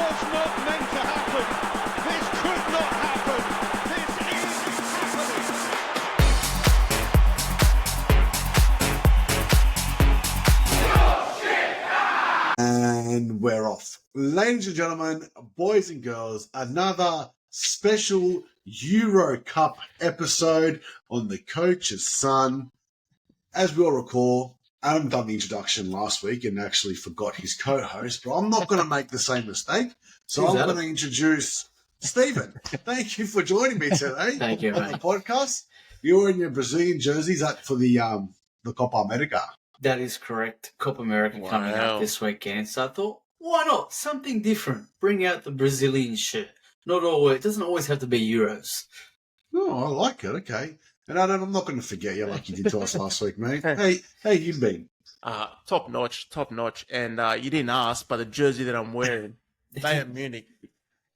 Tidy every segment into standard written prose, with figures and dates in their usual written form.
was not meant to happen. This could not happen. This is happening. And we're off. Ladies and gentlemen, boys and girls, another special Euro Cup episode on the Coach's Son. As we all recall, Adam done the introduction last week and actually forgot his co-host, but I'm not going to make the same mistake. So I'm going to introduce Stephen. Thank you for joining me today. Thank you, on the podcast. You're in your Brazilian jerseys up for the Copa America. That is correct. Copa America coming up this weekend. So I thought, why not? Something different. Bring out the Brazilian shirt. Not always. It doesn't always have to be Euros. Oh, I like it. Okay. And Adam, I'm not going to forget you like you did to us last week, mate. Hey, how you been? Top notch. And you didn't ask, but the jersey that I'm wearing, Bayern Munich.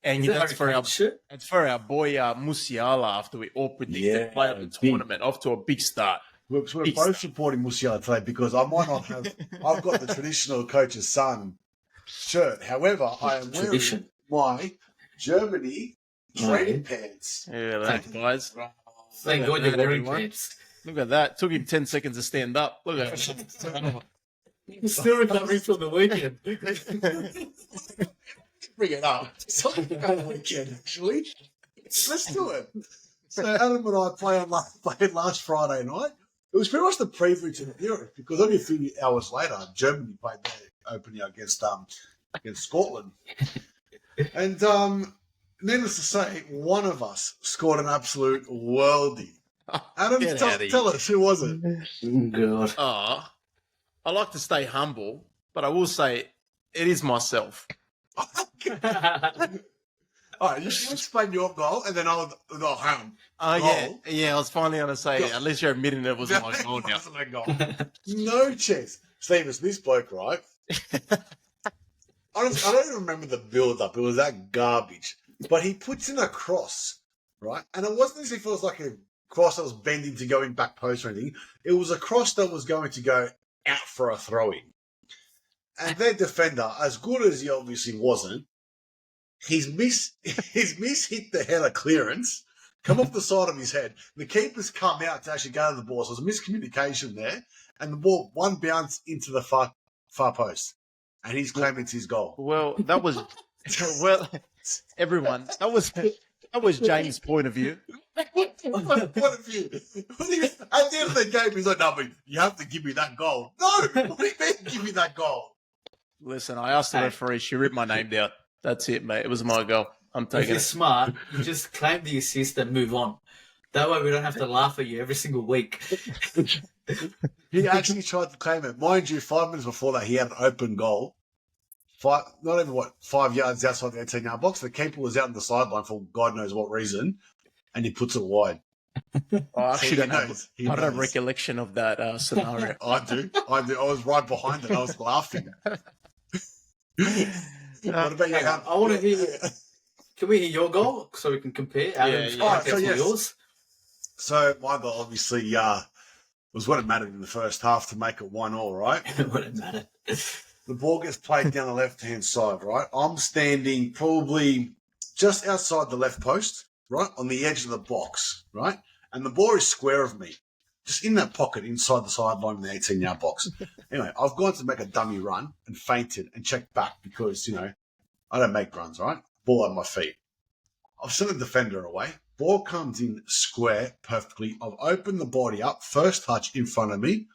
And that's for our boy Musiala after we all predicted play of the tournament off to a big start. We're both supporting Musiala today because I might not have. I've got the traditional Coach's Son shirt. However, I am wearing my Germany training pants. Yeah, thanks, guys. Thank God you're wearing pants. Look at that. Took him 10 seconds to stand up. Look at that. Still recovering from the weekend. Bring it up. It's not the weekend, actually. Let's do it. So Adam and I played last Friday night. It was pretty much the preview to the Euros because only a few hours later, Germany played their opening against Scotland. And needless to say, one of us scored an absolute worldie. Adam, tell us, who was it? God. I like to stay humble, but I will say it is myself. All right, you explain your goal, and then I'll go home. Yeah. I was finally going to say, unless you're admitting it was my goal now. No chance. Stephen, this bloke, right? Honestly, I don't even remember the build-up. It was that garbage. But he puts in a cross, right? And it wasn't as if it was like a cross that was bending to go in back post or anything. It was a cross that was going to go out for a throw-in. And their defender, as good as he obviously wasn't, he's hit the header clearance, come off the side of his head. The keeper's come out to actually go to the ball. So there's a miscommunication there. And the ball, one bounce into the far post. And he's claiming it's his goal. Well, that was... everyone, that was James' point of view. What point of view? At the end of the game, he's like, no, but you have to give me that goal. No! What do you mean give me that goal? Listen, I asked the referee. She ripped my name down. That's it, mate. It was my goal. I'm taking If you're smart, you just claim the assist and move on. That way we don't have to laugh at you every single week. He actually tried to claim it. Mind you, 5 minutes before that, he had an open goal. 5 yards outside the 18-yard box. The keeper was out on the sideline for God knows what reason, and he puts it wide. I actually don't have recollection of that scenario. I do. I was right behind it. I was laughing. What about you? I want to hear. Can we hear your goal so we can compare? Yours. So my goal obviously was what it mattered in the first half to make it 1-1, right? What it mattered. The ball gets played down the left-hand side, right? I'm standing probably just outside the left post, right, on the edge of the box, right? And the ball is square of me, just in that pocket inside the sideline in the 18-yard box. Anyway, I've gone to make a dummy run and fainted and checked back because, I don't make runs, right? Ball at my feet. I've sent the defender away. Ball comes in square perfectly. I've opened the body up, first touch in front of me.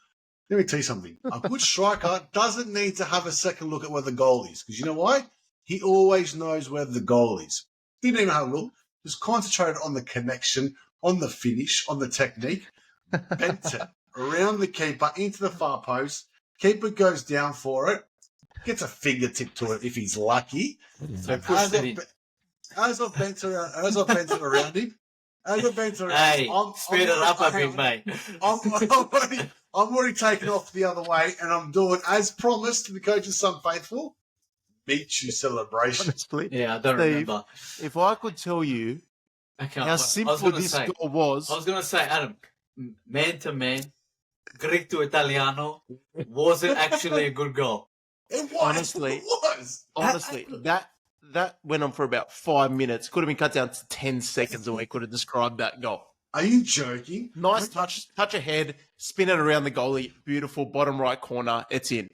Let me tell you something. A good striker doesn't need to have a second look at where the goal is. Because you know why? He always knows where the goal is. He didn't even have a look. Just concentrated on the connection, on the finish, on the technique. Bent it around the keeper into the far post. Keeper goes down for it. Gets a fingertip to it if he's lucky. So as I've bent it around him, Hey, speed it up a bit, mate. I'm already taken off the other way, and I'm doing, as promised to the Coach's Son faithful, beat you celebration. Honestly, yeah, I don't remember. If I could tell you how simple this goal was. I was going to say, Adam, man to man, Greek to Italiano, was it actually a good goal? It was. Honestly, it was. Honestly, that that went on for about 5 minutes. Could have been cut down to 10 seconds, and we could have described that goal. Are you joking? Nice touch ahead, spin it around the goalie. Beautiful bottom right corner. It's in.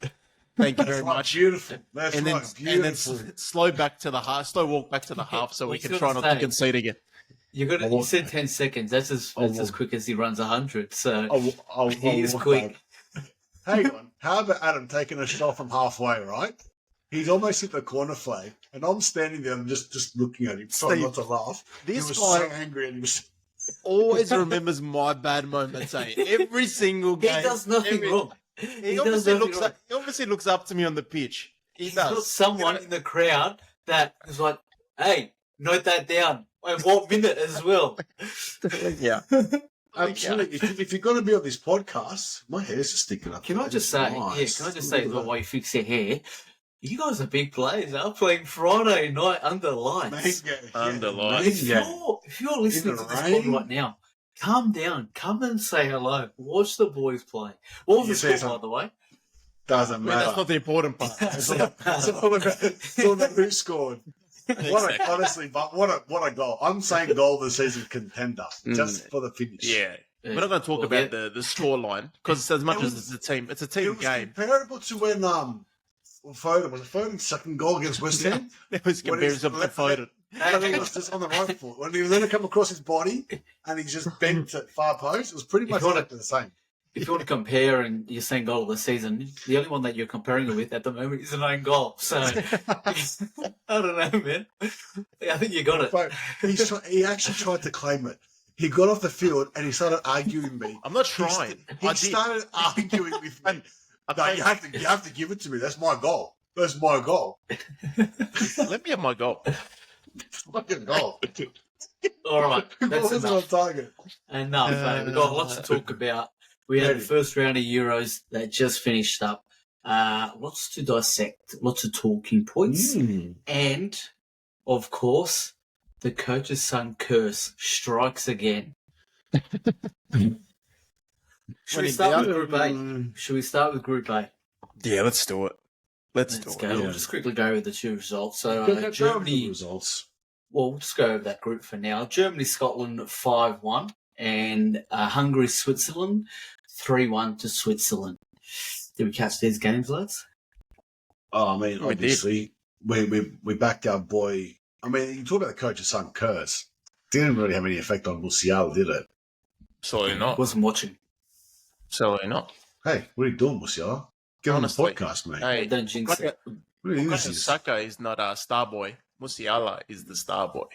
Thank you very much. Beautiful. That's And then, beautiful. and then slow walk back to the half, so we can try not to concede again. You said 10 seconds. That's as quick as he runs 100. So he is I'll quick. Hang on. How about Adam taking a shot from halfway, right? He's almost hit the corner flag, and I'm standing there and just looking at him, trying not to laugh. This he was guy so angry, and he was always remembers my bad moments. Every single game. He does nothing wrong. He obviously looks up to me on the pitch. He's got someone in the crowd that is like, "Hey, note that down. And what minute as well?" Yeah. Absolutely. If you're going to be on this podcast, my hair's just sticking up. Can I just say, while you fix your hair, you guys are big players. I'm playing Friday night under lights. Under lights. If you're listening to this pod right now, calm down. Come and say hello. Watch the boys play. What was the score, by the way? Doesn't matter. That's not the important part. It's all about who scored. Honestly, but what a goal! I'm saying goal of the season contender just for the finish. Yeah. We're not going to talk about the score line because as much as it's a team game. Comparable to when Foden's second goal against West Ham. It was comparison to Foden. He was just on the right foot. When he was going to come across his body and he just bent at far post, it was pretty much the same. If you want to compare and you're saying goal of the season, the only one that you're comparing it with at the moment is an own goal. So, I don't know, man. I think you got it. But he actually tried to claim it. He got off the field and he started arguing with me. I'm not trying. He started arguing with me. No, you have to give it to me. That's my goal. That's my goal. Let me have my goal. Fucking goal. All right. That's enough. On target. Enough, mate. We've got lots to talk about. We had the first round of Euros that just finished up. Lots to dissect, lots of talking points. And, of course, the coach's son curse strikes again. Should we start with Group A? Yeah, let's do it. Let's go. Yeah. We'll just quickly go over the two results. So, Germany. Results. Well, we'll just go over that group for now. Germany, Scotland 5-1. And Hungary, Switzerland 3-1 to Switzerland. Did we catch these games, lads? Oh, I mean, obviously, we backed our boy. I mean, you talk about the coach's son curse. Didn't really have any effect on Musiala, did it? Absolutely not. Wasn't watching. Absolutely not. Hey, what are you doing, Musiala? Get on the podcast, mate. Hey, don't jinx it. Saka is not a star boy. Musiala is the star boy.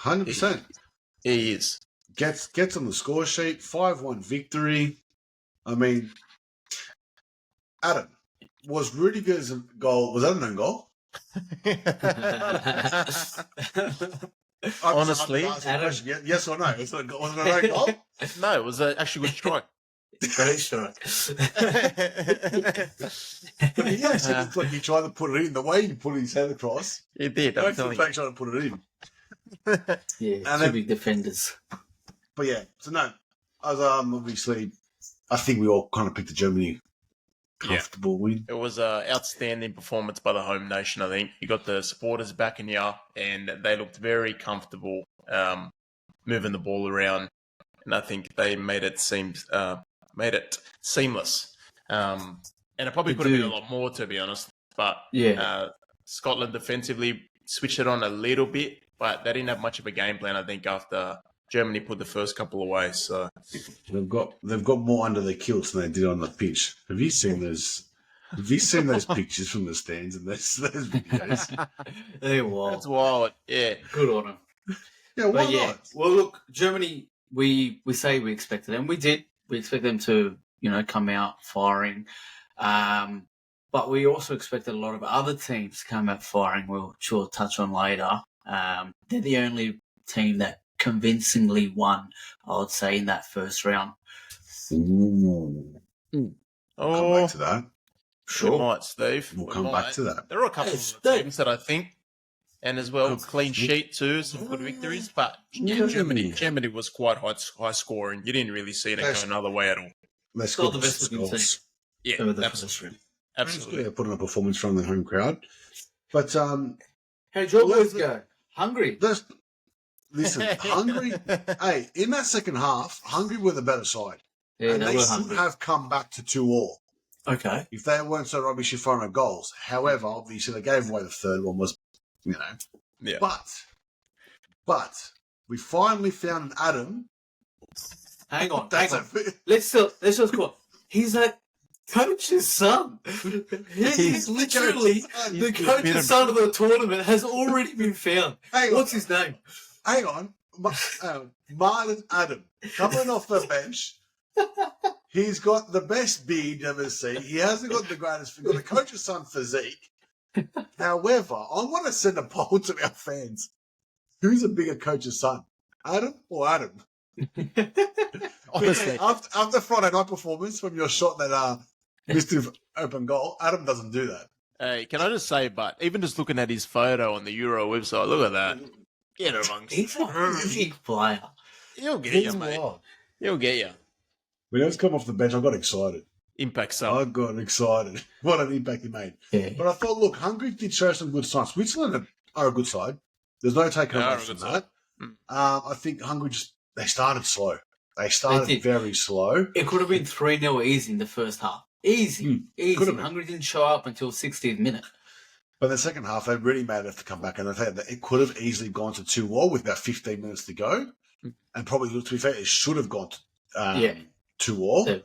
100%. He is. Gets on the score sheet, 5-1 victory. I mean, Adam, was Rudiger's goal, was that an own goal? Honestly, yes or no? Was it an own goal? No, it was actually a good strike. Great strike. But he actually looked like he tried to put it in. The way he put his head across. He did, I'm telling you. Trying to put it in. Yeah, two big defenders. But yeah, so no, as obviously, I think we all kind of picked the Germany comfortable win. It was an outstanding performance by the home nation. I think you got the supporters backing you up, and they looked very comfortable moving the ball around, and I think they made it seamless. And it probably could have been a lot more, to be honest. But Scotland defensively switched it on a little bit, but they didn't have much of a game plan, I think, after Germany put the first couple away. So they've got more under their kilts than they did on the pitch. Have you seen those? Have you seen those pictures from the stands and those videos? They're wild. That's wild. Yeah, good on them. Yeah, why not? Well, look, Germany. We say we expected them. We did. We expect them to come out firing. But we also expected a lot of other teams to come out firing. Which we'll touch on later. They're the only team that convincingly won, I would say, in that first round. We'll come back to that. Sure. We might, Steve. We'll come back to that. There are a couple of teams that I think, and as well, clean sheet too, some good victories. But Germany was quite high scoring. You didn't really see it go another way at all. They scored the best goals. Yeah, absolutely. Put on a performance from the home crowd. But How'd your Well, boys go? Hungry. Listen, Hungary. Hey, in that second half, Hungary were the better side, Yeah, and they they were should hungry. have come back to 2-2 Okay. if they weren't so rubbish in front of goals. However, obviously they gave away the third one. Was Yeah. But we finally found an Adam. Hang on. That's Hang on. a- Let's just go. He's a coach's son. He's literally the coach's son of the tournament has already been found. What's his name? Hang on. Marlon Adam coming off the bench. He's got the best beard you've ever seen. He hasn't got the greatest. He's got the coach's son physique. However, I want to send a poll to our fans. Who's a bigger coach's son, Adam or Adam? Honestly, After Friday night performance from your shot that missed his open goal, Adam doesn't do that. hey, can I just say, but even just looking at his photo on the Euro website, look at that. Get amongst. He's a big player. He'll get you, mate. He'll get you. When he was come off the bench, I got excited. Impact I sub. got excited. What an impact he made. Yeah. But I thought, look, Hungary did show some good signs. Switzerland are a good side. There's no taking They are away a from good that. side. I think Hungary they started slow. They started did. very slow. It could have been 3-0 easy in the first half. Easy. Could have been. Hungary didn't show up until 60th minute. But in the second half, they really made it to come back. And I think that it could have easily gone to 2-2 with about 15 minutes to go. And probably, to be fair, it should have gone to 2-2. Yeah.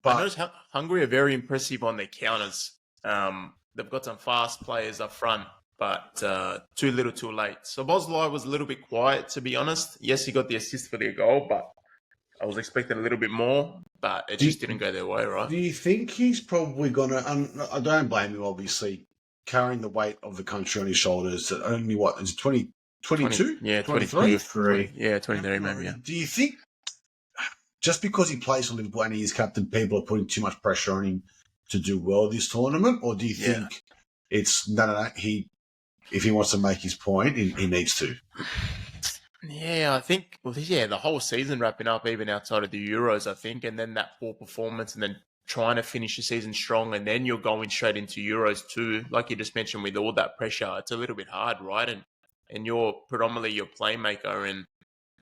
But I noticed Hungary are very impressive on their counters. They've got some fast players up front, but too little too late. So Boslai was a little bit quiet, to be honest. Yes, he got the assist for their goal, but I was expecting a little bit more, but it just didn't go their way, right? do you think he's probably going to, and I don't blame him, obviously, carrying the weight of the country on his shoulders at only, what, is it 22? Yeah, 23? 23. Yeah, 23 maybe, yeah. Do you think, just because he plays for Liverpool and he is captain, people are putting too much pressure on him to do well this tournament? Or do you think it's, no, if he wants to make his point, he needs to? Yeah, I think, the whole season wrapping up, even outside of the Euros, I think, and then that poor performance, and then trying to finish the season strong, and then you're going straight into Euros too. Like you just mentioned, with all that pressure, it's a little bit hard, right? And you're predominantly your playmaker, and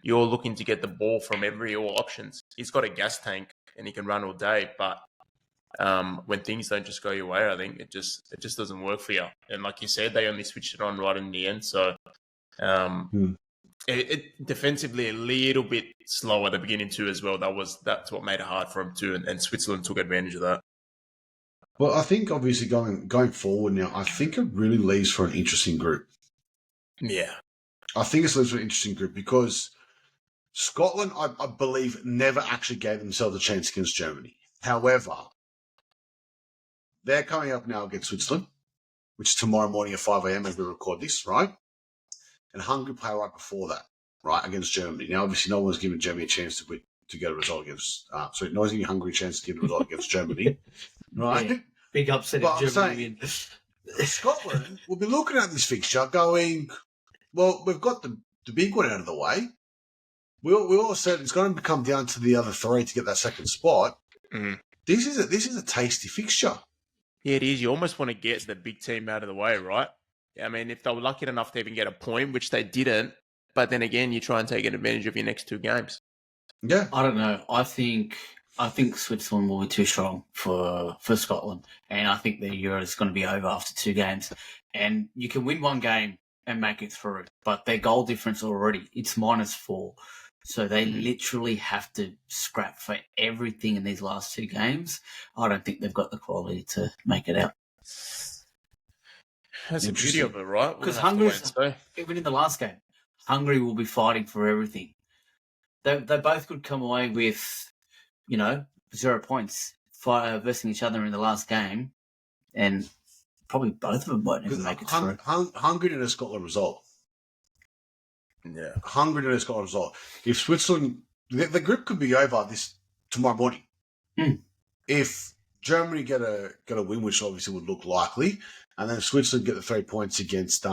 you're looking to get the ball from all options. He's got a gas tank, and he can run all day, but when things don't just go your way, I think it just doesn't work for you. And like you said, they only switched it on right in the end, so it defensively a little bit slow at the beginning too as well. That's what made it hard for him too, and Switzerland took advantage of that. Well, I think obviously going forward now, I think it really leaves for an interesting group. Yeah. I think it leaves for an interesting group because Scotland, I believe, never actually gave themselves a chance against Germany. However, they're coming up now against Switzerland, which is tomorrow morning at 5 a.m. as we record this, right? And Hungary play right before that, right, against Germany. Now, obviously, no one's given Germany a chance to get a result against. Sorry, no one's giving Hungary a chance to get a result against Germany, right? Yeah. Big upset But if Germany I'm saying, Scotland will be looking at this fixture going, well, we've got the big one out of the way. We all said it's going to come down to the other three to get that second spot. Mhm. This is a tasty fixture. Yeah, it is. You almost want to get the big team out of the way, right? I mean, if they were lucky enough to even get a point, which they didn't, but then again, you try and take advantage of your next two games. Yeah. I don't know. I think Switzerland will be too strong for Scotland, and I think the Euro is going to be over after 2 games. And you can win 1 game and make it through, but their goal difference already, it's -4. So they literally have to scrap for everything in these last 2 games. I don't think they've got the quality to make it out. That's the beauty of it, right? Because even in the last game, Hungary will be fighting for everything. They both could come away with, 0 points versing each other in the last game, and probably both of them won't even make it through. Hungary and a Scotland result. Yeah. Hungary and a Scotland result. If Switzerland, the group could be over this tomorrow morning. If Germany get a win, which obviously would look likely, and then Switzerland get the 3 points against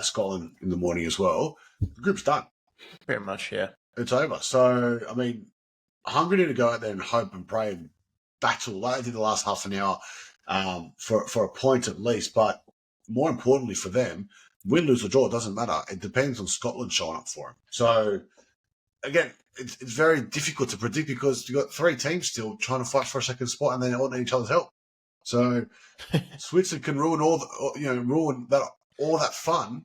Scotland in the morning as well, the group's done. Very much, yeah. It's over. So, I mean, Hungary need to go out there and hope and pray and battle like they did the last half an hour for a point at least. But more importantly for them, win, lose, or draw, it doesn't matter. It depends on Scotland showing up for them. So, again, it's very difficult to predict because you've got 3 teams still trying to fight for a second spot and they all need each other's help. So, Switzerland can ruin all that fun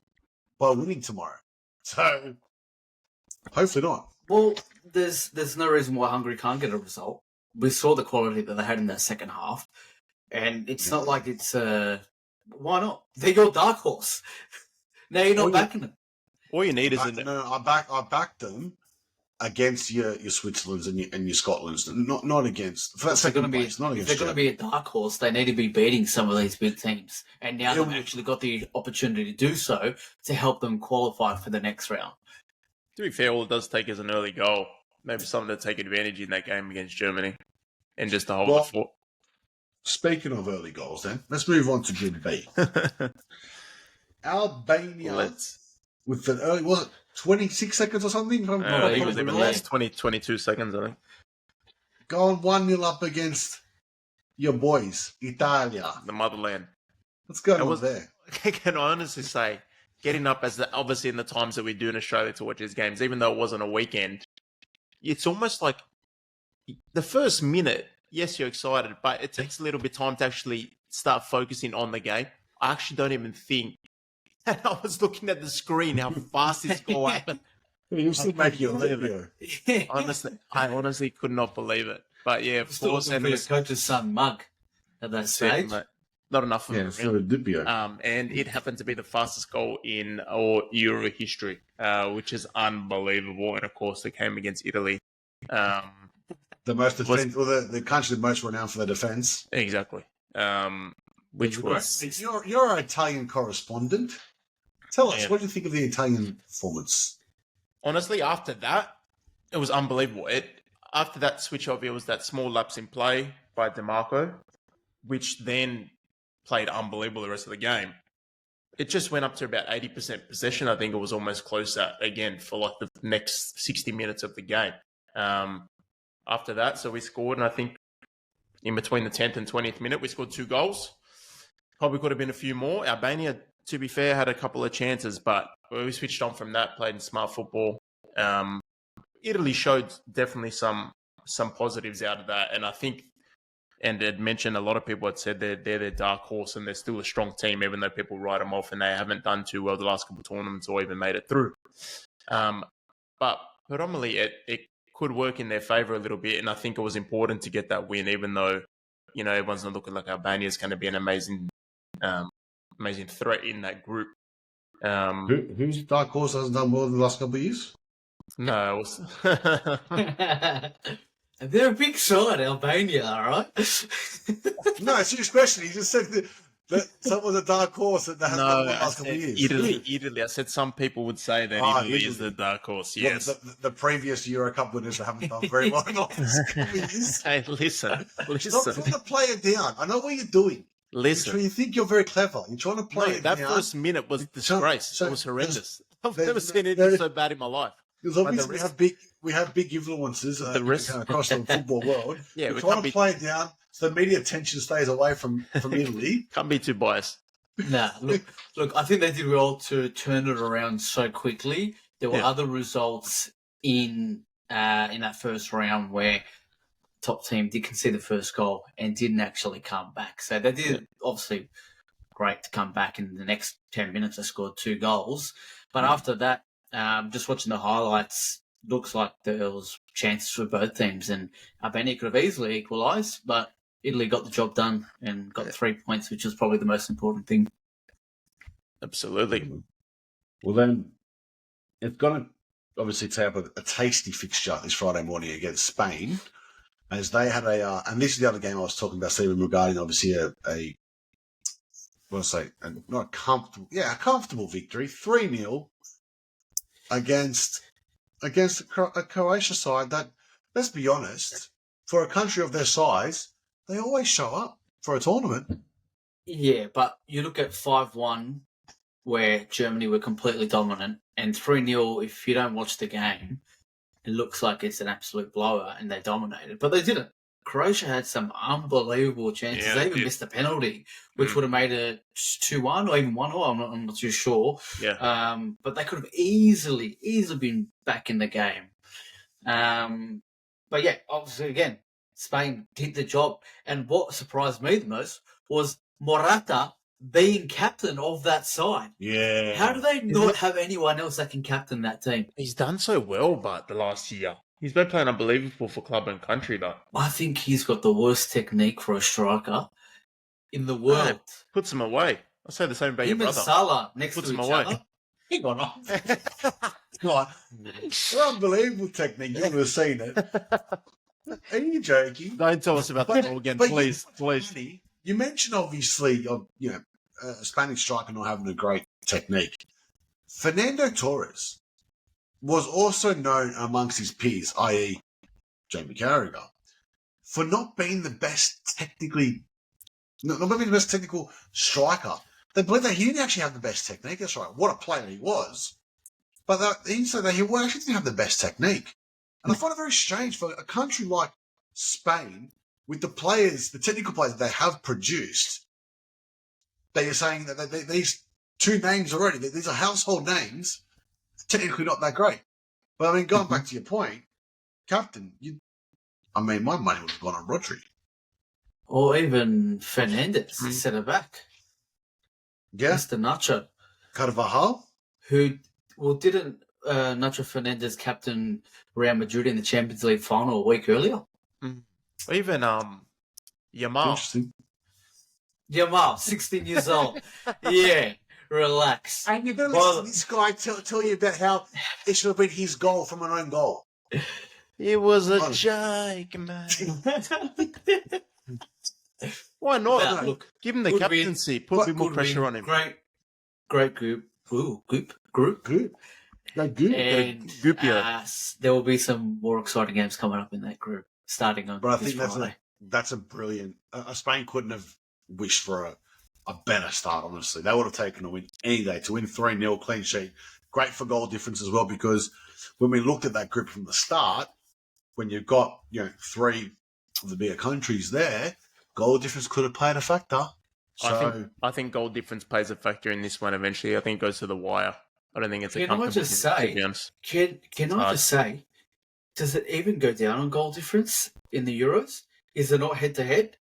by winning tomorrow. So, hopefully not. Well, there's no reason why Hungary can't get a result. We saw the quality that they had in that second half, and it's not like it's why not? They're your dark horse. Now you're not backing them. All you need is I backed them against your Switzerlands and your Scotlands, not against. For that second place, not against. If they're going to be a dark horse, they need to be beating some of these big teams, and now they've actually got the opportunity to do so to help them qualify for the next round. To be fair, all it does take is an early goal. Maybe something to take advantage in that game against Germany, and just to hold the fort. Speaking of early goals, then let's move on to Group B. Albania with the early, was it 26 seconds or something? I think it was even less, 22 seconds, I think. Going 1-0 up against your boys, Italia. The motherland. What's going on there? Can I honestly say, getting up obviously in the times that we do in Australia to watch these games, even though it wasn't a weekend, it's almost like the first minute, yes, you're excited, but it takes a little bit of time to actually start focusing on the game. I actually don't even think. And I was looking at the screen, how fast this goal happened. You're still making a video. I honestly could not believe it. But yeah, still looking for your coach's son mug at that stage. Not enough of it's not a dipio. And it happened to be the fastest goal in all Euro history, which is unbelievable. And of course, it came against Italy. The most the country most renowned for their defense. Exactly. Which was you're an Italian correspondent. Tell us, what do you think of the Italian performance? Honestly, after that, it was unbelievable. After that switch off, it was that small lapse in play by DeMarco, which then played unbelievable the rest of the game. It just went up to about 80% possession. I think it was almost close that again for like the next 60 minutes of the game. After that, so we scored, and I think in between the 10th and 20th minute, we scored 2 goals. Probably could have been a few more. Albania, to be fair, had a couple of chances, but we switched on from that, played in smart football. Italy showed definitely some positives out of that, and I think, and had mentioned, a lot of people had said they're their dark horse and they're still a strong team, even though people write them off and they haven't done too well the last couple of tournaments or even made it through. But predominantly, it could work in their favour a little bit, and I think it was important to get that win, even though everyone's not looking like Albania is going to be an amazing threat in that group. Who's dark horse hasn't done well in the last couple of years? No, it was... They're a big side, Albania, all right? No, it's a serious question. He just said that someone's a dark horse that hasn't done well in the last couple of years. Italy. I said some people would say that Italy is the dark horse, yes. Well, the previous Euro Cup winners haven't done very well in the last couple of years. Hey, listen. Stop trying to play it down. I know what you're doing. Listen. You think you're very clever. You're trying to play it down. That first minute was disgrace. It was horrendous. I've never seen anything so bad in my life. Because obviously we have big influences across the football world. Yeah, we're trying to play it down so the media attention stays away from Italy. Can't be too biased. Nah, look. I think they did well to turn it around so quickly. There were other results in that first round where top team did concede the first goal and didn't actually come back. So they did obviously great to come back in the next 10 minutes. They scored 2 goals, but after that. Just watching the highlights, looks like there was chances for both teams, and Albania could have easily equalised, but Italy got the job done and got 3 points, which is probably the most important thing. Absolutely. Well, then, it's going to obviously take up a tasty fixture this Friday morning against Spain, as they had and this is the other game I was talking about, Stephen, regarding obviously a comfortable victory, 3-0. Against a Croatia side that, let's be honest, for a country of their size, they always show up for a tournament. Yeah, but you look at 5-1, where Germany were completely dominant, and 3-0, if you don't watch the game, it looks like it's an absolute blower, and they dominated. But they didn't. Croatia had some unbelievable chances. Yeah, They they even did. missed a penalty, which would have made it 2-1 or even 1-0. I'm not too sure. Yeah. But they could have easily been back in the game. But yeah, obviously, again, Spain did the job. And what surprised me the most was Morata being captain of that side. Yeah. How do they not have anyone else that can captain that team? He's done so well, but the last year. He's been playing unbelievable for club and country, though. I think he's got the worst technique for a striker in the world. Puts him away. I'll say the same about your Him and brother. Salah next Puts to him each away. other. Hang on. Like, unbelievable technique. You would have seen it. Are you joking? Don't tell us about that all again, please. You mentioned obviously, a Spanish striker not having a great technique. Fernando Torres was also known amongst his peers, i.e., Jamie Carragher, for not being the best technical striker. They believe that he didn't actually have the best technique. That's right. What a player he was. But he said that he actually didn't have the best technique. And I find it very strange for a country like Spain, with the technical players that they have produced, they are saying that these two names already, these are household names, technically not that great. But I mean, going back to your point, captain, my money would have gone on Rodri. Or even Fernandez, centre back. Yeah. Mr. Nacho. Carvajal? Didn't Nacho Fernandez captain Real Madrid in the Champions League final a week earlier? Even Yamal. Interesting. Yamal, 16 years old. Yeah, relax. And you're going to listen to this guy tell you about how it should have been his goal from an own goal. It was a joke, man. Why not? Look, give him the captaincy. Put a bit more pressure on him. Great group. Ooh, group. Good. And there will be some more exciting games coming up in that group starting on. But I think Friday. that's a brilliant. Spain couldn't have wished for a better start. Honestly, they would have taken a win any day. To win 3-0 clean sheet, great for goal difference as well. Because when we looked at that group from the start, when you've got three of the bigger countries there, goal difference could have played a factor. So I think goal difference plays a factor in this one eventually. I think it goes to the wire. I don't think it's a Can I just say? Can I just say? Does it even go down on goal difference in the Euros? Is it not head to head?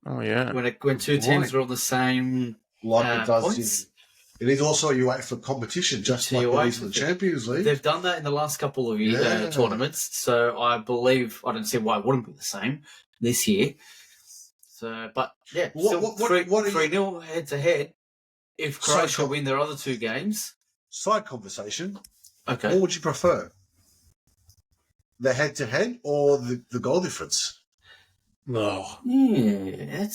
Oh yeah. When two teams are on the same like it does points? It is also a UEFA competition, just like it is in the Champions League. They've done that in the last couple of tournaments, so I believe I don't see why it wouldn't be the same this year. So, but yeah, what 3-0 head to head. If Croatia win their other two games, side conversation. Okay, what would you prefer? The head to head or the goal difference? No, that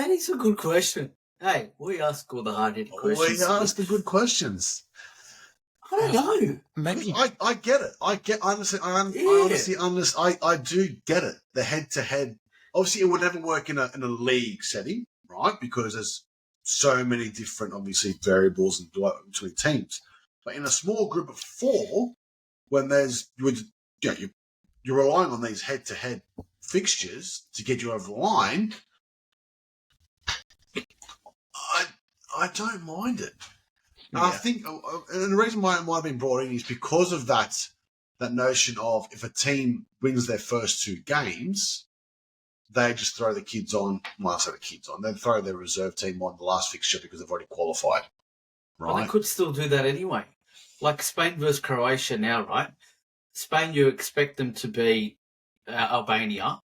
is a good question. Hey, we ask all the hard-hitting questions. We ask the good questions. I don't know. Maybe I get it. I do get it. The head-to-head. Obviously, it would never work in a league setting, right? Because there's so many different, obviously, variables between teams. But in a small group of four, when you're relying on these head-to-head fixtures to get you over the line, I don't mind it. Yeah. I think, and the reason why it might have been brought in is because of that notion of if a team wins their first two games, they just throw the kids on. Well, I say the kids on. They throw their reserve team on the last fixture because they've already qualified. Right? Well, they could still do that anyway. Like Spain versus Croatia now, right? Spain, you expect them to be Albania,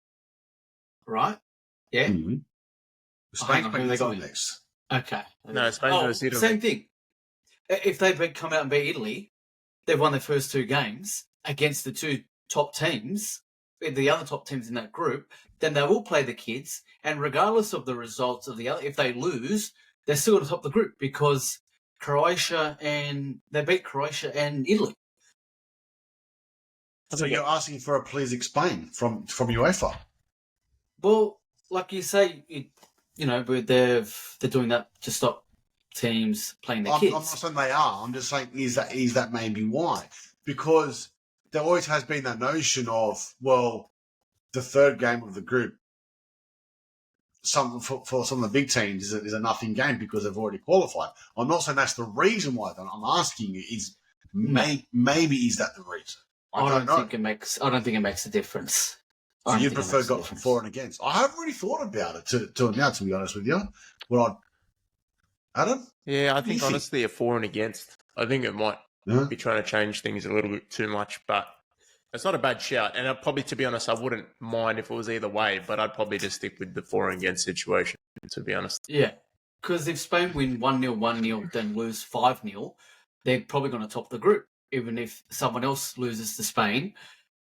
right? Yeah. Mm-hmm. Spain they got next. Okay. No, Spain versus Italy. Same thing. If they come out and beat Italy, they've won their first two games against the two top teams, the other top teams in that group, then they will play the kids, and regardless of the results of the other, if they lose, they're still at the top of the group because they beat Croatia and Italy. So you're asking for a please explain from UEFA? Well, like you say, they're doing that to stop teams playing their kids. I'm not saying they are. I'm just saying is that maybe why? Because there always has been that notion of, well, the third game of the group, for some of the big teams is a nothing game because they've already qualified. I'm not saying that's the reason why. I'm asking you is maybe is that the reason? I don't think it makes a difference. So you prefer got from for and against? I haven't really thought about it to now, to be honest with you. Adam? Yeah, I think honestly a for and against. I think it might be trying to change things a little bit too much, but it's not a bad shout. And probably, to be honest, I wouldn't mind if it was either way, but I'd probably just stick with the for and against situation, to be honest. Yeah, because if Spain win 1-0, 1-0, then lose 5-0, they're probably going to top the group. Even if someone else loses to Spain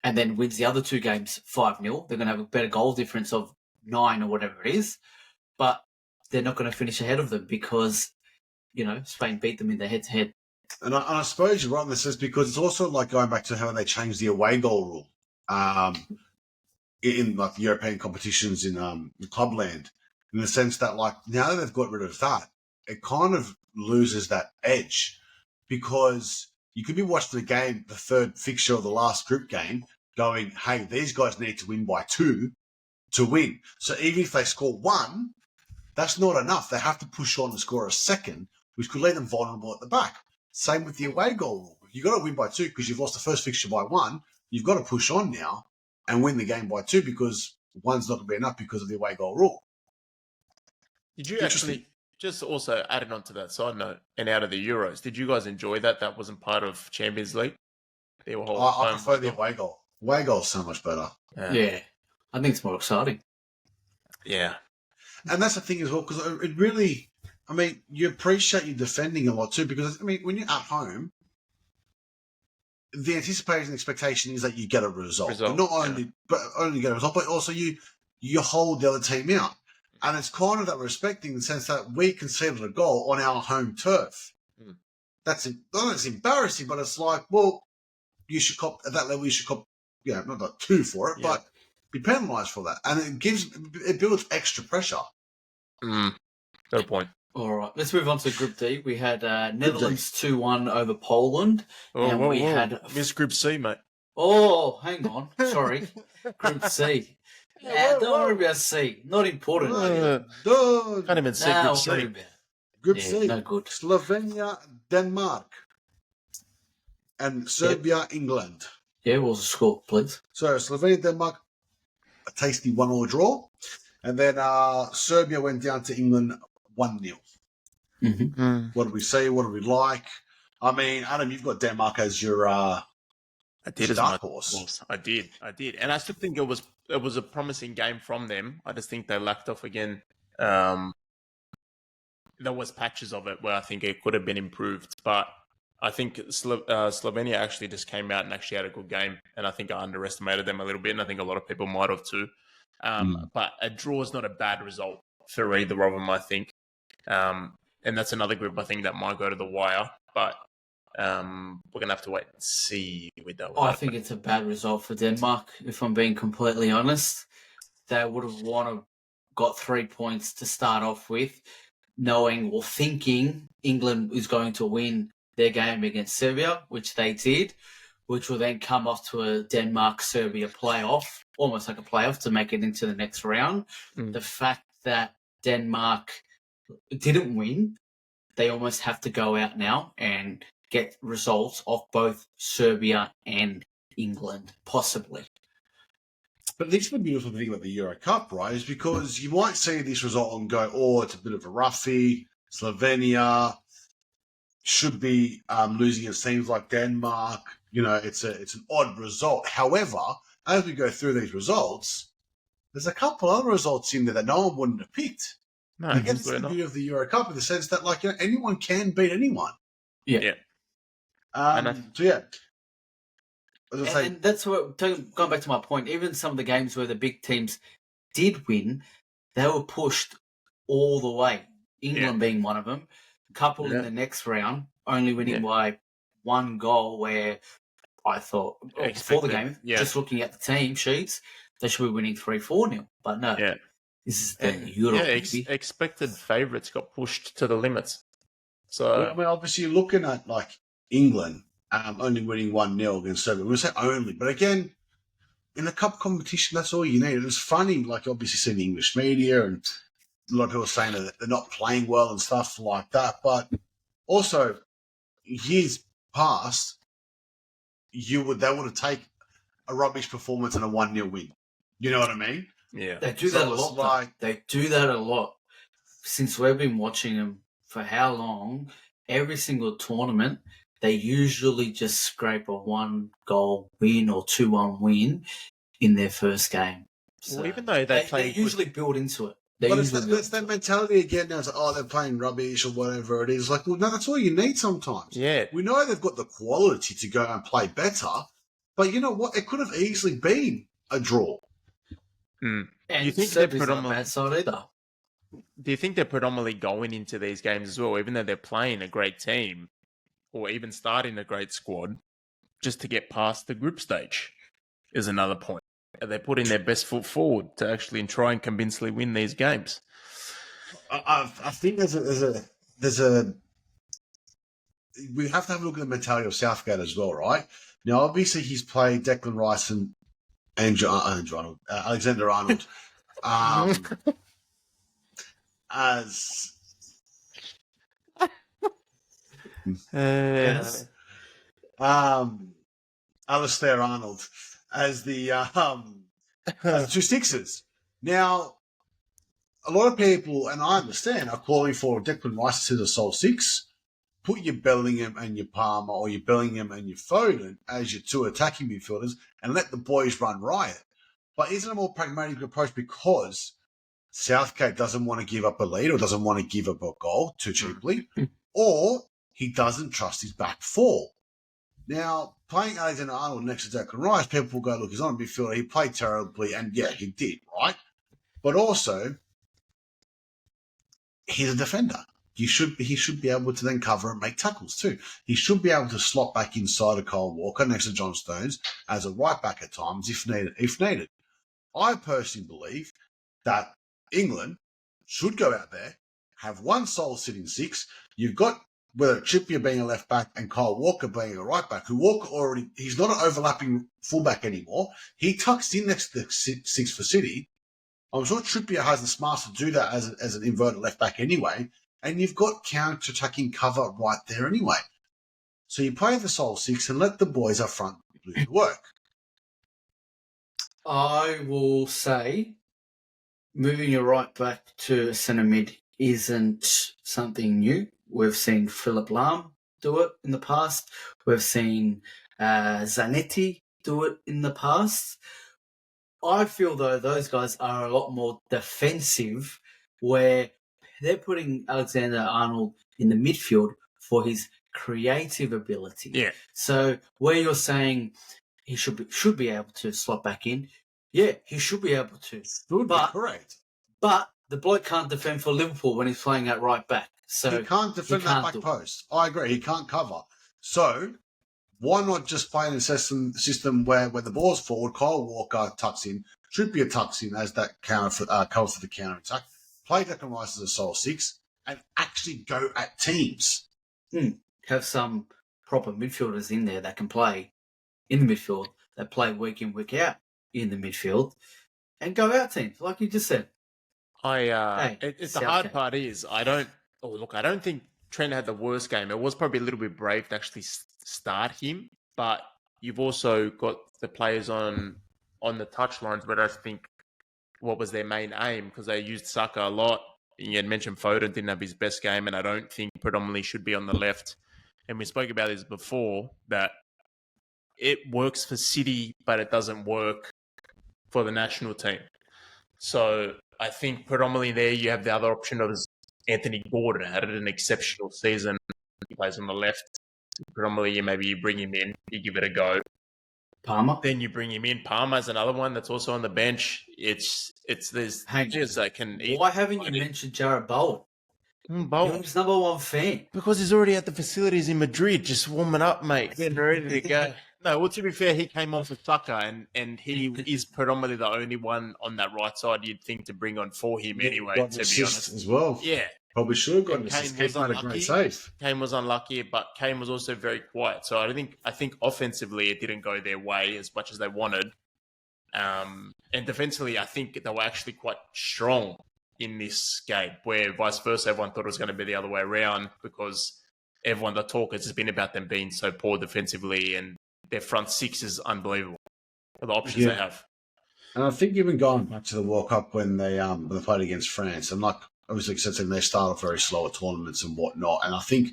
and then wins the other two games 5-0, they're going to have a better goal difference of 9 or whatever it is. But they're not going to finish ahead of them because, Spain beat them in the head-to-head. And I suppose you're right in this is because it's also like going back to how they changed the away goal rule in like European competitions in clubland, in the sense that like now that they've got rid of that, it kind of loses that edge because you could be watching the game, the third fixture of the last group game, going, hey, these guys need to win by 2 to win. So even if they score 1, that's not enough. They have to push on and score a second, which could leave them vulnerable at the back. Same with the away goal rule. You've got to win by 2 because you've lost the first fixture by 1. You've got to push on now and win the game by 2 because 1's not going to be enough because of the away goal rule. Did you actually, just also added on to that side note, and out of the Euros, did you guys enjoy that? That wasn't part of Champions League? I prefer the away goal. Away goal is so much better. Yeah. I think it's more exciting. Yeah. And that's the thing as well, because it really, you appreciate you defending a lot too, because, when you're at home, the anticipation and expectation is that you get a result. But not only, get a result, but also you hold the other team out. And it's kind of that respect in the sense that we conceded a goal on our home turf. That's, I don't know, it's embarrassing, but it's like, well, you should cop, at that level, you should cop, not like 2 for it, but be penalised for that. And it builds extra pressure. Good point. All right, let's move on to Group D. We had Netherlands 2-1 over Poland. Had missed Group C, mate. Oh, hang on. Sorry. Group C. Don't worry about C. Not important. Can't even say Group C. Group C. No good. Slovenia, Denmark. And Serbia, England. Yeah, what was the score, please? So Slovenia, Denmark, a tasty 1-1 draw. And then Serbia went down to England 1-0. Mm-hmm. What did we say? What did we like? Adam, you've got Denmark as your dark horse. I did. And I still think it was a promising game from them. I just think they lacked off again. There was patches of it where I think it could have been improved, but I think Slovenia actually just came out and actually had a good game, and I think I underestimated them a little bit, and I think a lot of people might have too. But a draw is not a bad result for either of them, I think. And that's another group I think that might go to the wire, but we're going to have to wait and see with that one. I think it's a bad result for Denmark, if I'm being completely honest. They would have got 3 points to start off with, knowing or thinking England is going to win their game against Serbia, which they did, which will then come off to a Denmark-Serbia playoff, almost like a playoff to make it into the next round. The fact that Denmark didn't win, they almost have to go out now and get results of both Serbia and England, possibly. But this is the beautiful thing about the Euro Cup, right, is because you might see this result and go, oh, it's a bit of a roughie. Slovenia should be losing against teams like Denmark. It's an odd result. However, as we go through these results, there's a couple other results in there that no one wouldn't have picked. No, I guess it's the beauty of the Euro Cup in the sense that, anyone can beat anyone. Yeah. And that's what, going back to my point, even some of the games where the big teams did win, they were pushed all the way. England being one of them. A couple in the next round, only winning by 1 goal, where I thought, before the game, just looking at the team sheets, they should be winning 3-4-0. But no. Yeah. This is the Europe. Expected favourites got pushed to the limits. So obviously you're looking at England only winning 1-0 against Serbia. We'll say only, but again, in a cup competition, that's all you need. It was funny, like obviously seeing the English media and a lot of people saying that they're not playing well and stuff like that. But also, years past, they would have taken a rubbish performance and a 1-0 win. You know what I mean? Yeah. They do that a lot. They do that a lot. Since we've been watching them for how long, every single tournament, they usually just scrape a 1-goal win or 2-1 win in their first game. So well, even though they usually build into it. But it's that mentality again now. It's like, oh, they're playing rubbish or whatever it is. Like, well, no, that's all you need sometimes. Yeah. We know they've got the quality to go and play better, but you know what? It could have easily been a draw. And you think they're predominantly bad side either? Do you think they're predominantly going into these games as well, even though they're playing a great team or even starting a great squad, just to get past the group stage? Is another point. Are they putting their best foot forward to actually try and convincingly win these games? I think there's a we have to have a look at the mentality of Southgate as well, right? Now, obviously, he's played Declan Rice and Alexander Arnold as Alistair Arnold as the as 2 sixes. Now, a lot of people, and I understand, are calling for Declan Rice as a sole 6. Put your Bellingham and your Palmer or your Bellingham and your Foden as your 2 attacking midfielders and let the boys run riot. But isn't it a more pragmatic approach because Southgate doesn't want to give up a lead or doesn't want to give up a goal too cheaply, or he doesn't trust his back 4? Now, playing Alexander Arnold next to Declan Rice, people will go, look, he's not a midfielder. He played terribly, and yeah, he did, right? But also, he's a defender. He should be able to then cover and make tackles too. He should be able to slot back inside of Kyle Walker next to John Stones as a right back at times if needed. I personally believe that England should go out there, have one sole sitting 6. You've got whether Trippier being a left back and Kyle Walker being a right back, who Walker he's not an overlapping fullback anymore. He tucks in next to the 6 for City. I'm sure Trippier has the smarts to do that as an inverted left back anyway. And you've got counter-attacking cover right there anyway. So you play the sole 6 and let the boys up front do the work. I will say moving your right back to centre mid isn't something new. We've seen Philip Lahm do it in the past. We've seen Zanetti do it in the past. I feel, though, those guys are a lot more defensive, where they're putting Alexander Arnold in the midfield for his creative ability. Yeah. So where you're saying he should be able to slot back in, yeah, he should be able to. Correct. But the bloke can't defend for Liverpool when he's playing at right back. So he can't defend that back post. I agree. He can't cover. So why not just play in a system where the ball's forward, Kyle Walker tucks in, Trippier tucks in as that cover for the counter attack, play Declan Rice as a sole 6, and actually go at teams. Have some proper midfielders in there that can play in the midfield, that play week in, week out in the midfield, and go out teams, like you just said. The hard part is, I don't think Trent had the worst game. It was probably a little bit brave to actually start him, but you've also got the players on the touchlines, but I think what was their main aim, because they used Saka a lot. You had mentioned Foden didn't have his best game, and I don't think predominantly should be on the left. And we spoke about this before, that it works for City, but it doesn't work for the national team. So I think predominantly there you have the other option of Anthony Gordon had an exceptional season. He plays on the left. Predominantly, maybe you bring him in, you give it a go. Palmer. Then you bring him in. Palmer's another one that's also on the bench. There's players that can. Why haven't you mentioned Jared Bowen? You're his number 1 fan. Because he's already at the facilities in Madrid, just warming up, mate, getting ready to go. No, well, to be fair, he came on for Saka, and he is predominantly the only one on that right side you'd think to bring on for him anyway, to be honest. As well. Yeah. Probably should have got an assist. Kane had a great save. Kane was unlucky, but Kane was also very quiet. So I think offensively it didn't go their way as much as they wanted. And defensively, I think they were actually quite strong in this game, where vice versa, everyone thought it was going to be the other way around because everyone, the talk has been about them being so poor defensively, and their front six is unbelievable for the options they have. And I think even going back to the World Cup when they played against France, and like obviously considering they started very slow at tournaments and whatnot, and I think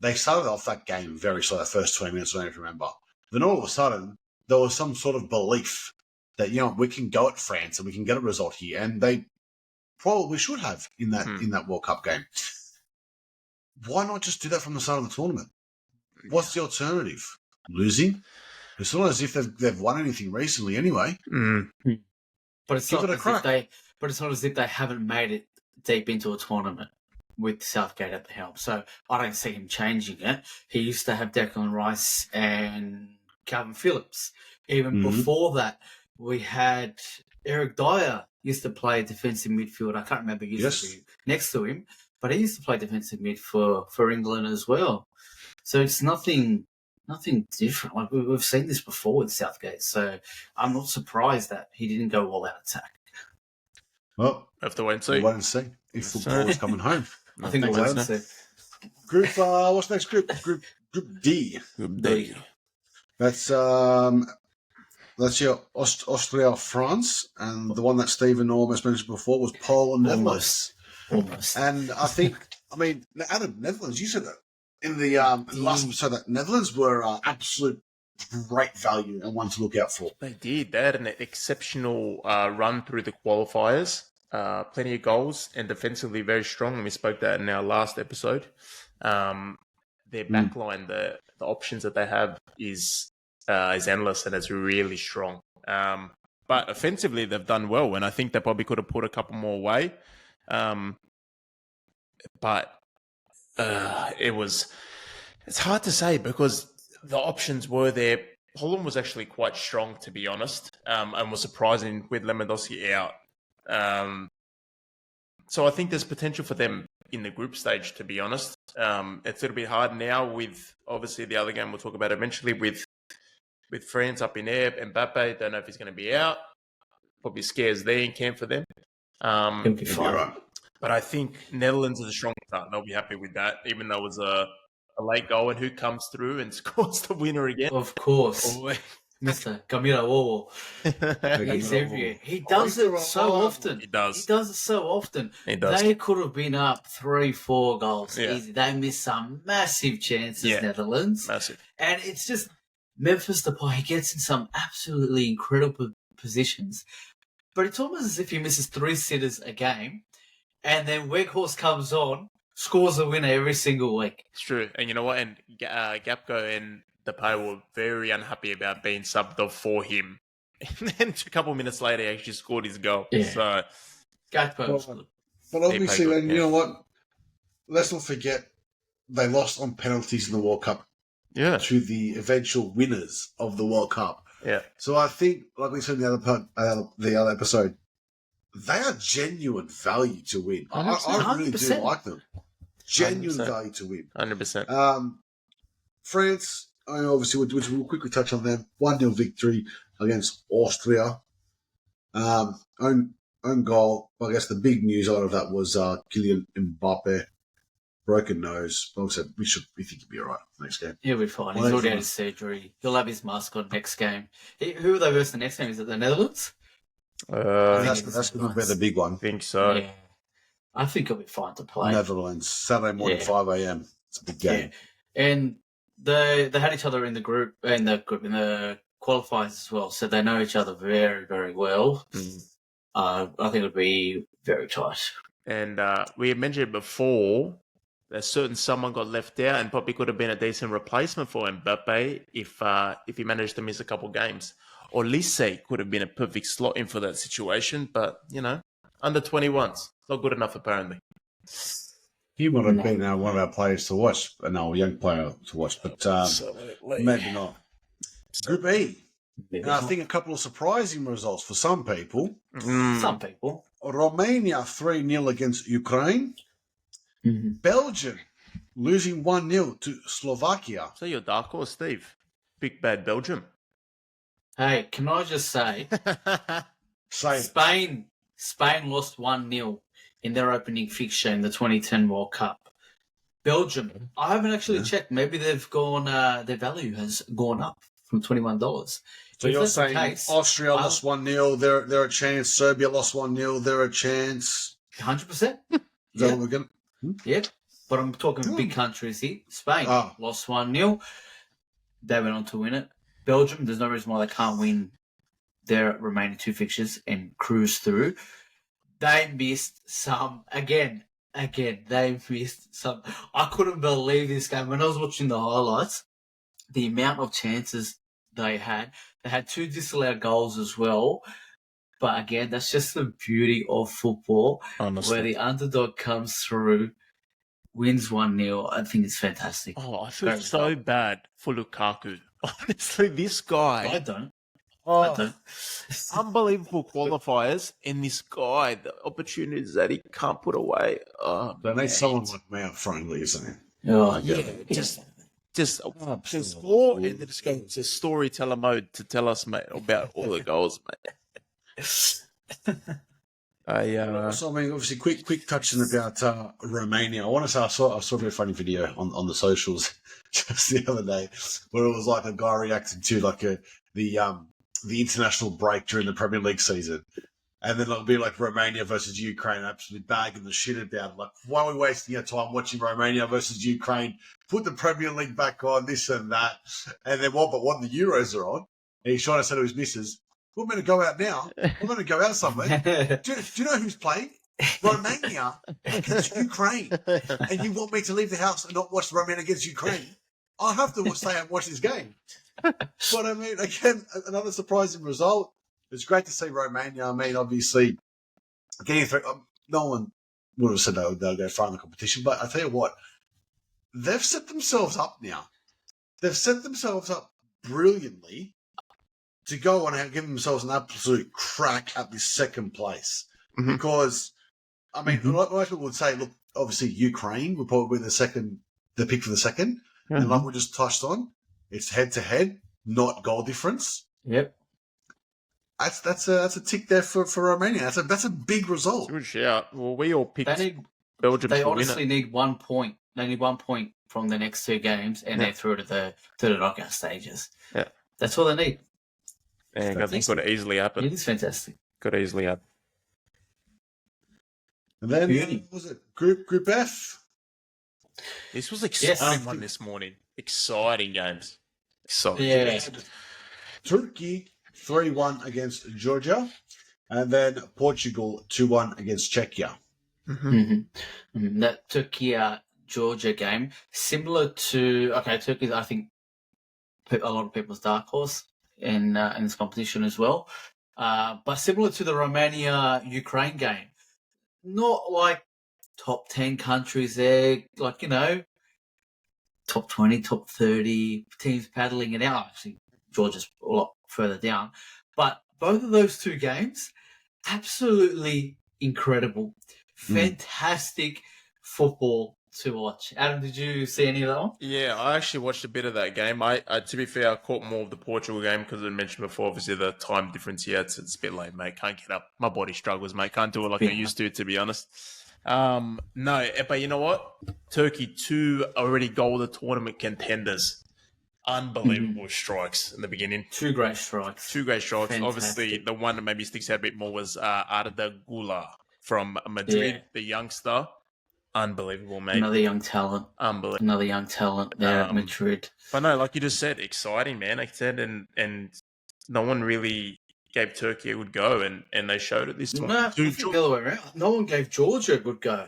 they started off that game very slow, the first 20 minutes, I don't even remember. Then all of a sudden, there was some sort of belief that, we can go at France and we can get a result here, and they probably should have in that World Cup game. Why not just do that from the start of the tournament? What's the alternative? Losing? It's not as if they've won anything recently anyway. But it's not as if they haven't made it deep into a tournament with Southgate at the helm. So I don't see him changing it. He used to have Declan Rice and Calvin Phillips. Even before that, we had Eric Dyer used to play defensive midfield. I can't remember who used to be next to him, but he used to play defensive mid for England as well. So it's nothing different. Like we've seen this before with Southgate. So I'm not surprised that he didn't go all out attack. Well, have to wait and see. We'll wait and see if football is coming home. I think we'll wait and see. Group, what's next group? Group D. Group D. That's your Austria, France, and the one that Stephen almost mentioned before was Poland, Netherlands. Almost. And I think, Adam, Netherlands, you said that in the last episode that Netherlands were absolute great value and one to look out for. They did. They had an exceptional run through the qualifiers. Plenty of goals and defensively very strong. And we spoke that in our last episode. Their backline, the options that they have is endless and it's really strong. But offensively, they've done well, and I think they probably could have put a couple more away. But it's hard to say because the options were there. Holland was actually quite strong, to be honest, and was surprising with Lewandowski out. So I think there's potential for them in the group stage, to be honest. It's a little bit hard now with, obviously, the other game we'll talk about eventually with France up in air. Mbappe, don't know if he's going to be out. Probably scares there in camp for them. He'll be fine. Right. But I think Netherlands is a strong start. They'll be happy with that, even though it was a late goal. And who comes through and scores the winner again? Of course. Mr. Camilo Wowo. He's everywhere. He does it so often. He does. He does it so often. He does. They could have been up 3-4 goals Yeah. easy. They missed some massive chances, Yeah. Netherlands. Massive. And it's just Memphis Depay. He gets in some absolutely incredible positions. But it's almost as if he misses 3 sitters a game. And then Weghorst comes on, scores a winner every single week. It's true. And you know what? And Gapco and Depay were very unhappy about being subbed off for him. And then a couple of minutes later, he actually scored his goal. Yeah. So, Gakpo. But obviously, good, then, you know what? Let's not forget they lost on penalties in the World Cup yeah. to the eventual winners of the World Cup. Yeah. So I think, like we said in the other episode, they are genuine value to win. I really do 100%. like them. Genuine 100%. value to win. 100%. France, obviously, we'll quickly touch on them. 1-0 victory against Austria. Own goal. Well, I guess the big news out of that was Kylian Mbappe. Broken nose. Like I said, we think he'll be all right next game. He'll be fine. He's already had his surgery. He'll have his mask on next game. Who are they versus the next game? Is it the Netherlands? That's going to be the big one. I think so. Yeah. I think he'll be fine to play. Netherlands, Saturday morning, 5 a.m. It's a big game. Yeah. And they had each other in the qualifiers as well, so they know each other very, very well. I think it'll be very tight. And we had mentioned before that someone got left out and probably could have been a decent replacement for Mbappe if he managed to miss a couple games. Or Lise could have been a perfect slot in for that situation, but, under 21s. Not good enough, apparently. He would have been one of our players to watch, a young player to watch, but maybe not. Group E. And I think a couple of surprising results for some people. Some people. Romania 3-0 against Ukraine. Mm-hmm. Belgium losing 1-0 to Slovakia. So your dark horse, Steve. Big bad Belgium. Hey, can I just say, Same. Spain lost 1-0 in their opening fixture in the 2010 World Cup. Belgium, I haven't actually checked. Maybe they've gone. Their value has gone up from $21. So If you're that's the saying case, Austria lost 1-0, they're a chance. Serbia lost 1-0, they're a chance. 100%. Is that what we're going to? Yep. But I'm talking big countries here. Spain lost 1-0. They went on to win it. Belgium, there's no reason why they can't win their remaining 2 fixtures and cruise through. They missed some again. They missed some. I couldn't believe this game. When I was watching the highlights, the amount of chances they had 2 disallowed goals as well. But again, that's just the beauty of football. Honestly. Where the underdog comes through, wins 1-0. I think it's fantastic. Oh, I feel so bad for Lukaku. Honestly, this guy. I don't. Unbelievable qualifiers, and this guy, the opportunities that he can't put away. Oh, they need someone like me up front, isn't it? Oh, yeah. Just score and then just go to storyteller mode to tell us, mate, about all the goals, mate. So, I mean, obviously, quick touching about Romania. I want to say I saw a very funny video on the socials just the other day where it was like a guy reacting to like the international break during the Premier League season. And then it'll be like Romania versus Ukraine, absolutely bagging the shit about it. Like, why are we wasting our time watching Romania versus Ukraine? Put the Premier League back on, this and that. And then what the Euros are on? And he's trying to say to his missus, we're going to go out now. We're going to go out somewhere. Do you know who's playing? Romania against Ukraine. And you want me to leave the house and not watch Romania against Ukraine? I have to stay and watch this game. But I mean, again, another surprising result. It's great to see Romania. I mean, obviously, getting through. No one would have said they'll go far in the competition. But I tell you what, they've set themselves up now. They've set themselves up brilliantly to go on and give themselves an absolute crack at this second place. Mm-hmm. Because, I mean, most people would say, look, obviously Ukraine would probably be the pick for the second. Mm-hmm. And like we just touched on, it's head-to-head, not goal difference. Yep. That's a tick there for Romania. That's a big result. Good shout. Well, we all picked Belgium. They honestly need 1 point. They need 1 point from the next 2 games, and they're through to the knockout stages. Yeah, that's all they need. And I think it could easily happen. It is fantastic. Could easily happen. And then was it Group F? This was exciting one this morning. Exciting games. Exciting. Yeah. Turkey 3-1 against Georgia, and then Portugal 2-1 against Czechia. That Turkey-Georgia game, similar to Turkey's, I think, a lot of people's dark horse in this competition as well, but similar to the Romania-Ukraine game. Not like top 10 countries there, like, top 20, top 30 teams paddling it out. Actually, Georgia's a lot further down. But both of those 2 games, absolutely incredible. Fantastic football to watch. Adam, did you see any of that one? Yeah, I actually watched a bit of that game. I to be fair, I caught more of the Portugal game because I mentioned before, obviously, the time difference here. It's a bit late, mate. Can't get up. My body struggles, mate. Can't do it like I used to be honest. No, but you know what? Turkey, 2 already goal of the tournament contenders. Unbelievable strikes in the beginning. 2 great strikes. Fantastic. Obviously, the one that maybe sticks out a bit more was Arda Güler from Madrid, the youngster. Unbelievable, mate. Another young talent. Unbelievable. Another young talent there at Madrid. But no, like you just said, exciting, man. Like I said, and no one really gave Turkey a good go, and they showed it this time. No, I think the other way around. No one gave Georgia a good go.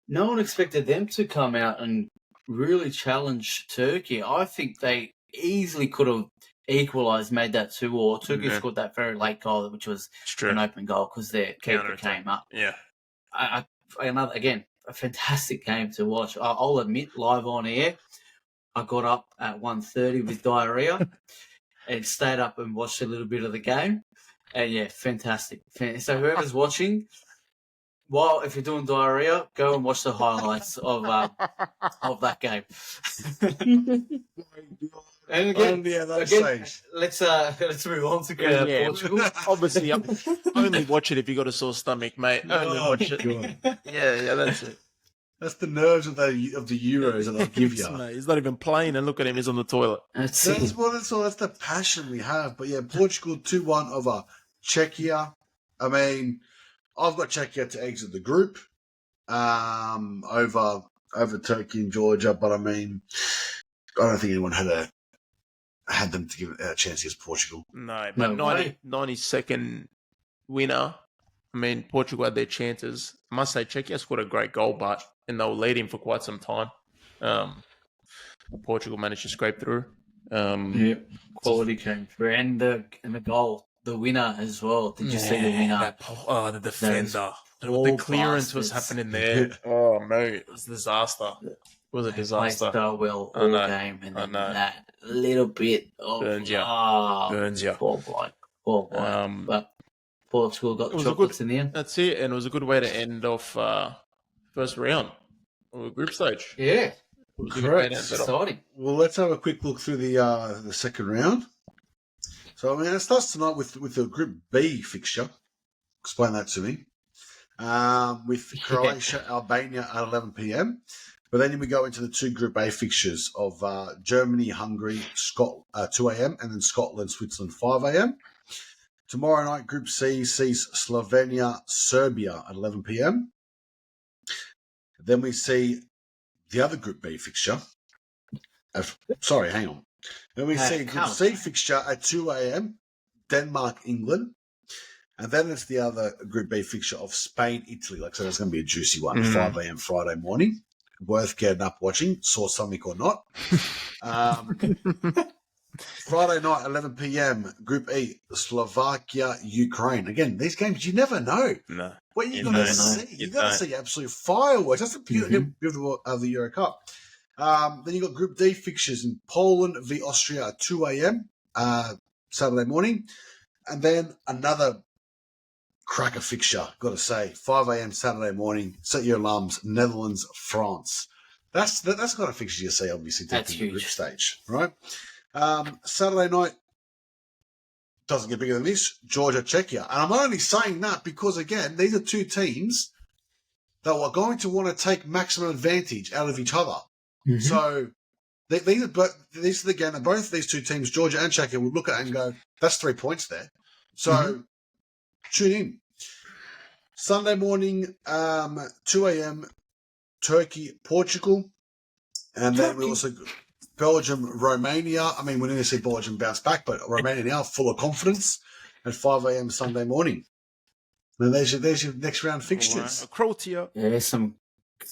No one expected them to come out and really challenge Turkey. I think they easily could have equalised, made that 2-2. Turkey scored that very late goal, which was an open goal because their keeper came up. Yeah. Again, a fantastic game to watch. I'll admit, live on air, I got up at 1:30 with diarrhea and stayed up and watched a little bit of the game. And yeah, fantastic. So whoever's watching, if you're doing diarrhea, go and watch the highlights of that game. And again, Only at that again stage. let's move on to Yeah. Portugal. Obviously, only watch it if you got a sore stomach, mate. Only watch it. God. Yeah, that's it. That's the nerves of the Euros that they'll give you. Mate, he's not even playing, and look at him, he's on the toilet. That's That's it. what it's all. That's the passion we have. But yeah, Portugal 2-1 over Czechia. I mean, I've got Czechia to exit the group over Turkey and Georgia. But I mean, I don't think anyone had them to give a chance against Portugal. No, but No way. 92nd winner. I mean, Portugal had their chances. I must say, Czechia scored a great goal, and they were leading for quite some time. Portugal managed to scrape through. Quality came through, and the goal, the winner as well. Did you see the winner? The defender. The All clearance was bastards. happening there. Oh, mate, it was a disaster. It was a They disaster. played so well I all know. game, and I then know. that little bit of Burns ya. Burns ya. Poor bloke. But Portugal got It was a chocolates in the end. That's it, and it was a good way to end off first round of the group stage. Yeah, It was a good way Correct. to end it off. exciting. Well, let's have a quick look through the second round. So, I mean, it starts tonight with the Group B fixture. Explain that to me. With Croatia, Albania at 11 p.m. But then we go into the two Group A fixtures of Germany, Hungary, 2 a.m. and then Scotland, Switzerland, 5 a.m. Tomorrow night, Group C sees Slovenia, Serbia at 11 p.m. Then we see the other Group B fixture. Hang on. Then we see Group C fixture at 2 a.m. Denmark, England. And then it's the other Group B fixture of Spain, Italy. Like I said, it's going to be a juicy one, 5 a.m. Friday morning. Worth getting up watching, saw something or not. Friday night, 11 p.m., Group E, Slovakia, Ukraine. Again, these games, you never know. No. What you're You going to don't. see. You You're going to don't. see absolute fireworks. That's the beauty of the Euro Cup. Then you've got Group D fixtures in Poland v Austria at 2 a.m. Saturday morning. And then another cracker fixture, got to say, 5 a.m. Saturday morning. Set your alarms. Netherlands, France. That's the kind of fixture you see, obviously, That's taking the group huge. stage, right? Saturday night doesn't get bigger than this. Georgia, Czechia, and I'm only saying that because again, these are two teams that are going to want to take maximum advantage out of each other. Mm-hmm. So these are again, both these two teams, Georgia and Czechia, will look at it and go, "That's 3 points there." So tune in. Sunday morning, 2 a.m. Turkey, Portugal, and then we also Belgium, Romania. I mean, we're going to see Belgium bounce back, but Romania now full of confidence at 5 a.m. Sunday morning. And there's your next round fixtures. Right. Croatia. Yeah, there's some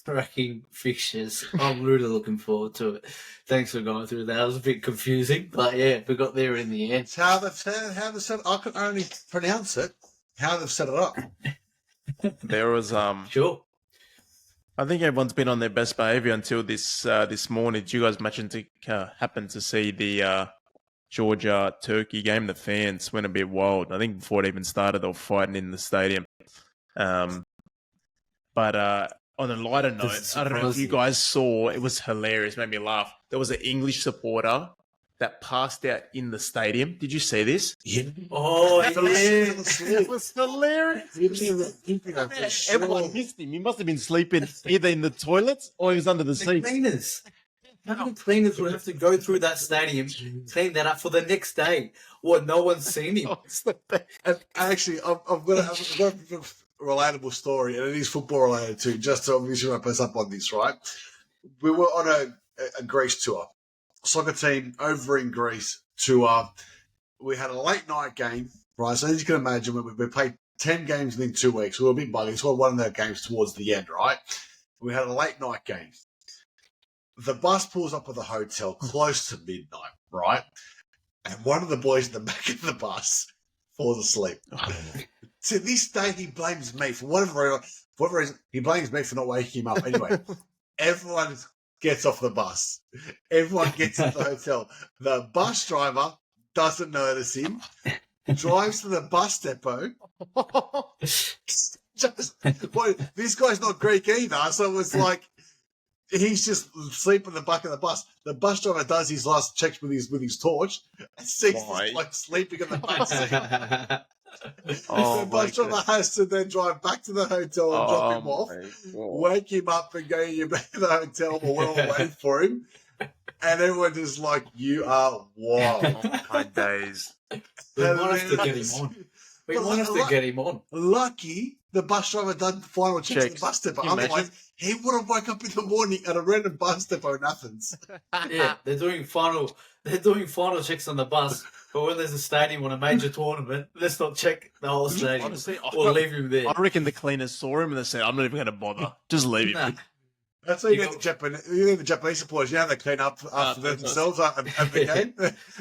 cracking fixtures. I'm really looking forward to it. Thanks for going through that. It was a bit confusing, but yeah, we got there in the end. It's how they've set. I can only pronounce it. How they've set it up. There was Sure. I think everyone's been on their best behavior until this morning. Did you guys happen to see the Georgia Turkey game? The fans went a bit wild. I think before it even started, they were fighting in the stadium. But on a lighter note, I don't know if you guys saw. It was hilarious. Made me laugh. There was an English supporter that passed out in the stadium. Did you see this? Yeah. Oh, yeah. It was hilarious. Everyone missed him. He must have been sleeping either in the toilets or he was under the The seat. cleaners. How many cleaners would have to go through that stadium, clean that up for the next day? What, no one's seen him? And actually, I've got a relatable story, and it is football related too. Just to obviously wrap us up on this, right? We were on a Greece tour, soccer team over in Greece tour. We had a late night game, right? So as you can imagine, we played 10 games within 2 weeks. We were a bit buggy. So we won their games towards the end, right? We had a late night game. The bus pulls up at the hotel close to midnight, right? And one of the boys in the back of the bus falls asleep. To this day, he blames me for whatever reason. He blames me for not waking him up. Anyway, everyone gets off the bus. Everyone gets into the hotel. The bus driver doesn't notice him. Drives to the bus depot. This guy's not Greek either, so it was like he's just sleeping in the back of the bus. The bus driver does his last checks with his torch and sees this bloke sleeping in the back seat. Oh, the bus driver has to then drive back to the hotel and drop him off, wake him up and go you back to the hotel while we're all waiting for him. And everyone is like, "You are wild." Oh, my days. We want us to get him on. We want us to get him on. Lucky the bus driver done the final checks at the bus depot. Can you Otherwise, imagine? he would have woke up in the morning at a random bus depot in Athens. Yeah, they're doing final checks on the bus. But when there's a stadium on a major tournament, let's not check the whole stadium. Honestly, or leave him there. I reckon the cleaners saw him and they said, "I'm not even going to bother. Just leave him." Nah. That's why you get the Japanese supporters. You know they clean up after themselves at the game.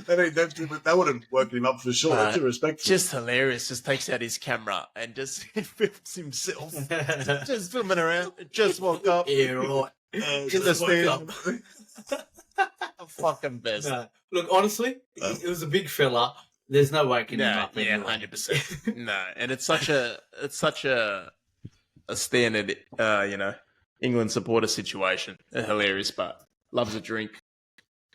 They need them to, but they wouldn't work him up for sure. That's respectful. Just hilarious. Just takes out his camera and just films himself. Just filming around. Just woke up. Yeah, right. Just woke up. Fucking best. No. Look, honestly, it was a big fella. There's no waking him up. Yeah, anyway. 100%. No, and it's such a standard, England supporter situation. Hilarious, but loves a drink,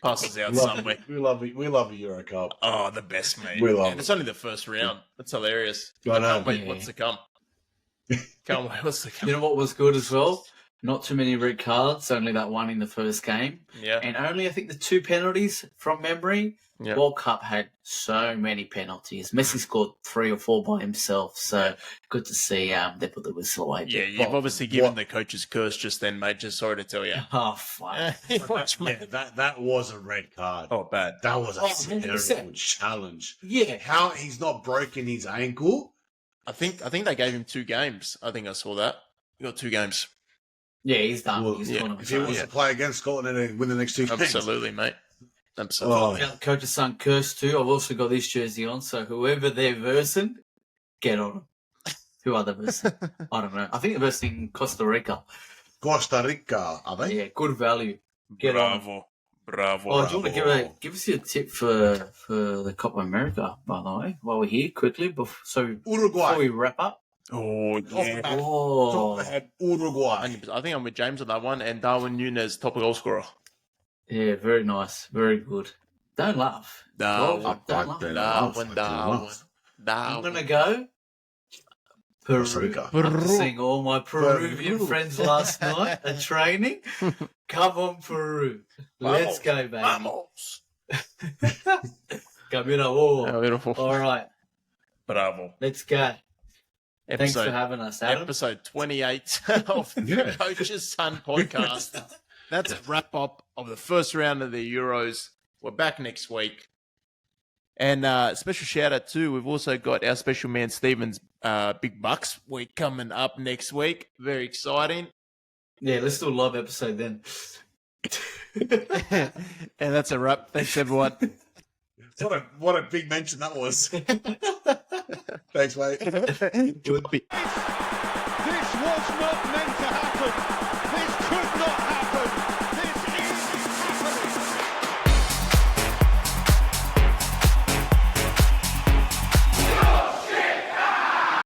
passes out somewhere. We love it. We love a Euro Cup. Oh, the best, mate. We love and it's only the first round. That's hilarious. I know. Can't wait Yeah. what's to come. Can't wait what's to come. You know what was good as well? Not too many red cards, only that one in the first game. Yeah. And only, I think, the 2 penalties from memory. Yeah. World Cup had so many penalties. Messi scored 3 or 4 by himself. So good to see they put the whistle away. Yeah, you've obviously given the coach's curse just then, mate. Just sorry to tell you. Oh, fuck. That was a red card. Oh, bad. That was a 100%. terrible challenge. Yeah. How he's not broken his ankle? I think they gave him 2 games. I think I saw that. He got 2 games. Yeah, he's done. Well, He's yeah. gone on If he wants to play against Scotland and win the next 2 games. Absolutely, mate. Absolutely. Oh, Coach's son cursed too. I've also got this jersey on, so whoever they're versing, get on them. Who are they versing? I don't know. I think they're versing Costa Rica. Costa Rica, are they? Yeah, good value. Get on. Bravo. Oh, do you want to give us your tip for the Copa America, by the way, while we're here, quickly, before Uruguay. we wrap up? Oh, yeah. Oh, Uruguay. I think I'm with James on that one. And Darwin Núñez, top goal scorer. yeah, very nice, very good. Don't laugh. Darwin. Don't laugh. Darwin. I'm gonna go Peru. Costa Rica. After seeing all my Peruvian Peru. friends last night at training, come on Peru. Let's go, baby. Vamos. Camino. Oh. Oh, beautiful. All right, Bravo. let's go. Thanks for Episode, having us, Adam. episode 28 of the Coach's Son podcast. That's a wrap up of the first round of the Euros. We're back next week. And special shout out too, we've also got our special man Steven's Big Bucks week coming up next week. Very exciting. Yeah, let's do a live episode then. And that's a wrap. Thanks everyone. What a big mention that was. Thanks, mate. Goodbye. This was not meant to happen.